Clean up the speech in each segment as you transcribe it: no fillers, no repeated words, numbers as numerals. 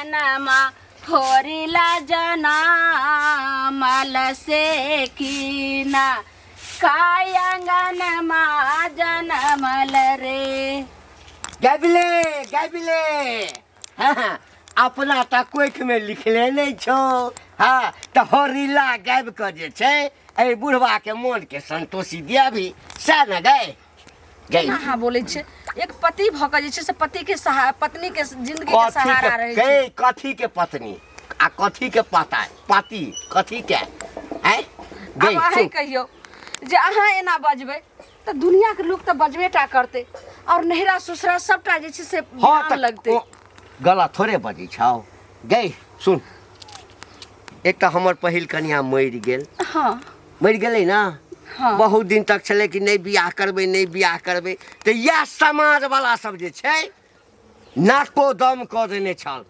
आंगनमा होरिला जनमल से कीना काय आंगनमा जनमल रे। गाबिले गाबिले हाँ अपना त कोख में लिखले नहीं छो हाँ तो होरिला गाबि के जे छै ए बुढ़वा के मन के संतोषी दिया भी सा न गए गई हाँ बोले छे एक पति भ के जे छे से पति के पत्नी के जिंदगी के सहारा रहे छे। कथी के पत्नी आ कथी के पता पति कथी के हैं गई अब कहियो जे अहाँ एना बजबे तो दुनिया के लोग तो बजबेटा करते और नहरा ससुरा सबटा जे छे से ध्यान लगते। गलत थोड़े बजी छौ गई सुन एक तो हमर पहिल कन्या मरि गेल हाँ मरि गेलै ना हाँ बहुत दिन तक चले कि नहीं बियाह करबे नहीं बियाह करबे तो यह समाज वाला सब जे छै नाको दम क देने छल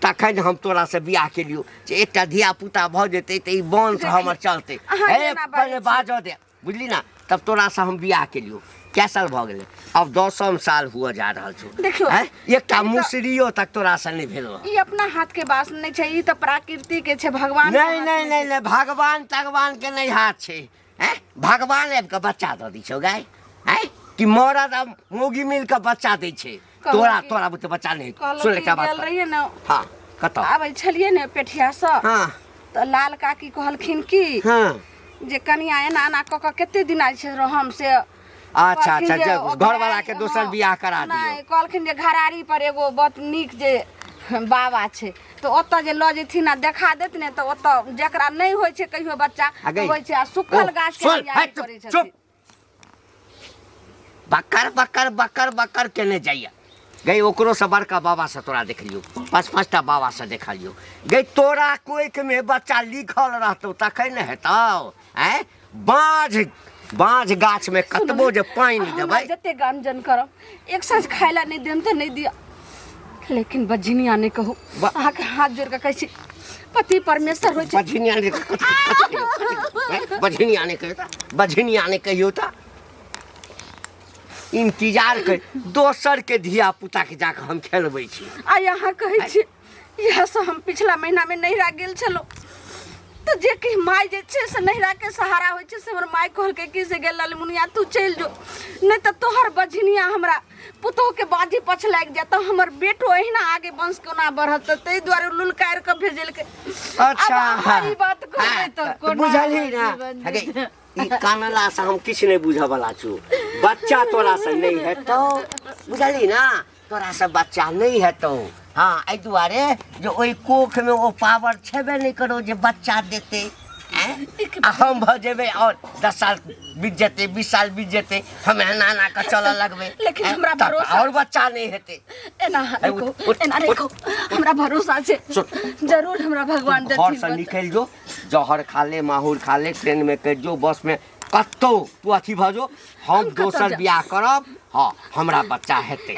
तखन हम तोरा से बियाह के लियो जे एकटा धिया पुता भ जेतै त ई वंश हमर चलतै हे पहले बाजो दे बुझली ना तब तोरा से हम बियाह के लियो क्या साल भ गेलै अब 10 साल हुआ जा रहल छौ देखियो एकटा मुसरियो तक तोरा से नहीं भेलो ई अपना हाथ के बात नहीं छै ई तो प्रकृति के छै भगवान नहीं नहीं नहीं नहीं भगवान तगवान के नहीं हाथ छै हैं भगवान आबि के बच्चा द दै छौ गाय हैं कि मरद आ मोगी मिल के बच्चा दै छै तोरा तोरा बुते बच्चा नहीं सुन ले क्या बात रहिए ना हां कतौ आबै छलिए ने पेठिया से हां तो लाल काकी कहलखिन की हां जे कनिया एना एना क के कते दिन आइ छै रहम से अच्छा अच्छा घर वाला के दोसर बियाह करा दियो नहीं कहलखिन जे घरारी पर एगो बहुत नीक जे बाबा छै तो ओत जे ल जेथिन आ देखा देत ने तो ओत जेकरा नहीं होय छै कहियो बच्चा होय छै आ सुखल गाछ के बियाह करै छै बकर बकर बकर बकर केने जाइए गई ओकरो से बड़का बाबा से तोरा देख लियो 5-5टा बाबा से देखा लियो गई तोरा कोख में बच्चा लिखल रहतौ तखन न हेतौ हैं बाँझ गाछ में कतबो जे पानी देबै जते गंजन करब एक साँझ खाइला नहीं देम तो नहीं दिया लेकिन बजनिया नहीं कहू अहाँ के हाथ जोड़ के कहै छी पति परमेश्वर होय छै बजनिया नहीं बजनिया नहीं कहियो त इंतजार कर दोसर के धिया पुता के जाके हम खेलबै छी आ यहाँ कहै छी यह से हम पिछला महीना में नहिरा गेल छलो तो जे कि माय जे छै से नहिरा के सहारा होय छै से हमर माय कहल के कि से गेल लाल मुनिया तू चल जो नहीं तो तोहर बजनिया हमरा पुतो के बाजी पछ लाग जाता हमर बेटो एहिना आगे वंश कोना बढ़त तै द्वारे लुलकार के भेजल के अच्छा ई बात कहै तो बुझली ना ई कानला से हम किछ नहीं बुझ वाला छु बच्चा तोरा से नहीं हेतौ बुझली ना तोरा से बच्चा नहीं हेतौ हाँ एहि दुआरे जो ओई कोख में वो पावर छेबे नहीं करो जे बच्चा देते हम भ जेबे और 10 साल बीत जेते 20 साल बीत जेते हम नाना का चल लगबे लेकिन हमरा भरोसा और बच्चा नहीं हेते एना देखो हमरा भरोसा छै जरूर हमरा भगवान देथिन घर से निकल जो जहर खा ले माहौर खा ले ट्रेन में कर जो बस में कत्तो तू अथी भ जो हम दोसर बियाह करब हाँ हमरा बच्चा हेते।